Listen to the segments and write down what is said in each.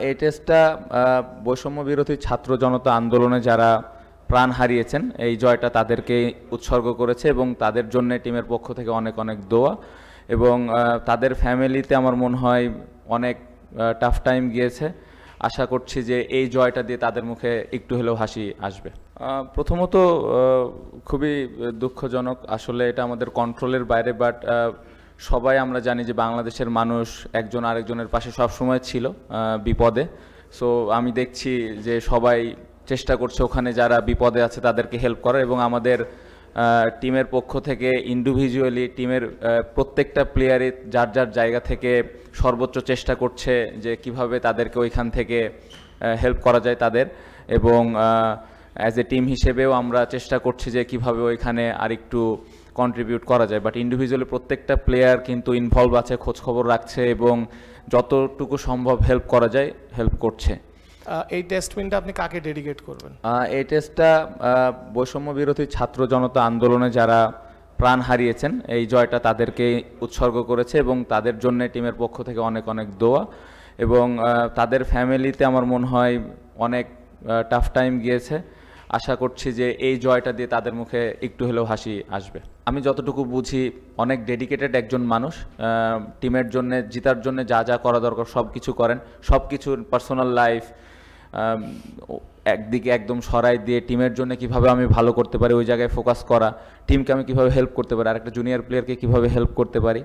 এই টেস্টটা বৈষম্য বিরোধী ছাত্র জনতা আন্দোলনে যারা প্রাণ হারিয়েছেন এই জয়টা তাদেরকে উৎসর্গ করেছে এবং তাদের জন্য টিমের পক্ষ থেকে অনেক অনেক দোয়া এবং তাদের ফ্যামিলিতে আমার মনে হয় অনেক টাফ টাইম গিয়েছে। আশা করছি যে এই জয়টা দিয়ে তাদের মুখে একটু হলেও হাসি আসবে। প্রথমত খুবই দুঃখজনক, আসলে এটা আমাদের কন্ট্রোলের বাইরে, বাট সবাই আমরা জানি যে বাংলাদেশের মানুষ একজন আরেকজনের পাশে সবসময় ছিল বিপদে। সো আমি দেখছি যে সবাই চেষ্টা করছে ওখানে যারা বিপদে আছে তাদেরকে হেল্প করার, এবং আমাদের টিমের পক্ষ থেকে ইন্ডিভিজুয়ালি টিমের প্রত্যেকটা প্লেয়ারই যার যার জায়গা থেকে সর্বোচ্চ চেষ্টা করছে যে কিভাবে তাদেরকে ওইখান থেকে হেল্প করা যায় তাদের, এবং অ্যাজ এ টিম হিসেবেও আমরা চেষ্টা করছি যে কিভাবে ওইখানে আরেকটু কন্ট্রিবিউট করা যায়। বাট ইন্ডিভিজুয়ালি প্রত্যেকটা প্লেয়ার কিন্তু ইনভলভ আছে, খোঁজখবর রাখছে এবং যতটুকু সম্ভব হেল্প করা যায় হেল্প করছে। এই টেস্ট উইনটা আপনি কাকে ডেডিকেট করবেন? এই টেস্টটা বৈষম্য বিরোধী ছাত্র জনতা আন্দোলনে যারা প্রাণ হারিয়েছেন এই জয়টা তাদেরকে উৎসর্গ করেছে এবং তাদের জন্য টিমের পক্ষ থেকে অনেক অনেক দোয়া এবং তাদের ফ্যামিলিতে আমার মনে হয় অনেক টাফ টাইম গিয়েছে। আশা করছি যে এই জয়টা দিয়ে তাদের মুখে একটু হলেও হাসি আসবে। আমি যতটুকু বুঝি অনেক ডেডিকেটেড একজন মানুষ, টিমের জন্য জেতার জন্য যা যা করা দরকার সব কিছু করেন, সব কিছু পার্সোনাল লাইফ একদিকে একদম সরাই দিয়ে টিমের জন্য কিভাবে আমি ভালো করতে পারি ওই জায়গায় ফোকাস করা, টিমকে আমি কিভাবে হেল্প করতে পারি, আরেকটা জুনিয়র প্লেয়ারকে কিভাবে হেল্প করতে পারি।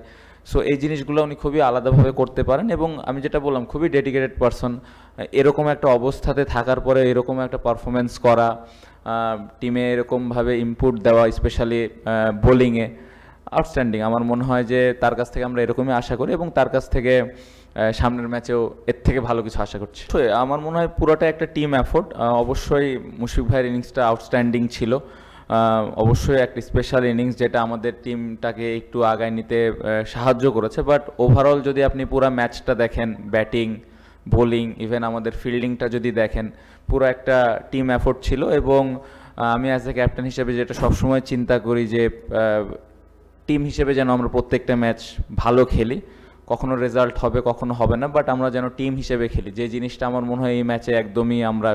সো এই জিনিসগুলো উনি খুবই আলাদাভাবে করতে পারেন এবং আমি যেটা বললাম খুবই ডেডিকেটেড পারসন। এরকম একটা অবস্থাতে থাকার পরে এরকম একটা পারফরমেন্স করা, টিমে এরকমভাবে ইনপুট দেওয়া, স্পেশালি বোলিংয়ে আউটস্ট্যান্ডিং। আমার মনে হয় যে তার কাছ থেকে আমরা এরকমই আশা করি এবং তার কাছ থেকে সামনের ম্যাচেও এর থেকে ভালো কিছু আশা করছি। আমার মনে হয় পুরোটা একটা টিম এফোর্ট। অবশ্যই মুশফিক ভাইয়ের ইনিংসটা আউটস্ট্যান্ডিং ছিল, অবশ্যই একটা স্পেশাল ইনিংস যেটা আমাদের টিমটাকে একটু আগায় নিতে সাহায্য করেছে। বাট ওভারঅল যদি আপনি পুরো ম্যাচটা দেখেন, ব্যাটিং, বোলিং, ইভেন আমাদের ফিল্ডিংটা যদি দেখেন, পুরো একটা টিম এফোর্ট ছিল। এবং আমি অ্যাজ এ ক্যাপ্টেন হিসেবে যেটা সবসময় চিন্তা করি যে টিম হিসেবে যেন আমরা প্রত্যেকটা ম্যাচ ভালো খেলি, কখনো রেজাল্ট হবে কখনো হবে না, বাট আমরা যেন টিম হিসেবে খেলি। যে জিনিসটা আমার মনে হয় এই ম্যাচে একদমই আমরা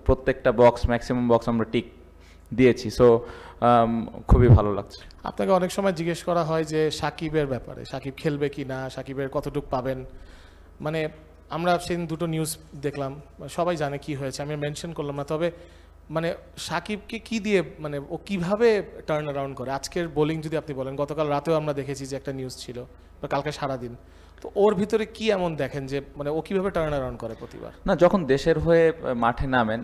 প্রত্যেকটা বক্স, ম্যাক্সিমাম বক্স আমরা টিক দিয়েছি। সো খুবই ভালো লাগছে। আপনাকে অনেক সময় জিজ্ঞেস করা হয় যে সাকিবের ব্যাপারে, সাকিব খেলবে কি না, সাকিবের কতটুকু পাবেন। মানে আমরা সেদিন দুটো নিউজ দেখলাম, সবাই জানে কি হয়েছে, আমি মেনশন করলাম না। তবে মানে সাকিবকে কি দিয়ে, মানে ও কিভাবে টার্ন অ্যারাউন্ড করে? আজকের বোলিং যদি আপনি বলেন, গতকাল রাতেও আমরা দেখেছি যে একটা নিউজ ছিল, বা কালকে সারাদিন, তো ওর ভিতরে কি এমন দেখেন যে মানে ও কিভাবে টার্ন অ্যারাউন্ড করে প্রতিবার? না, যখন দেশের হয়ে মাঠে নামেন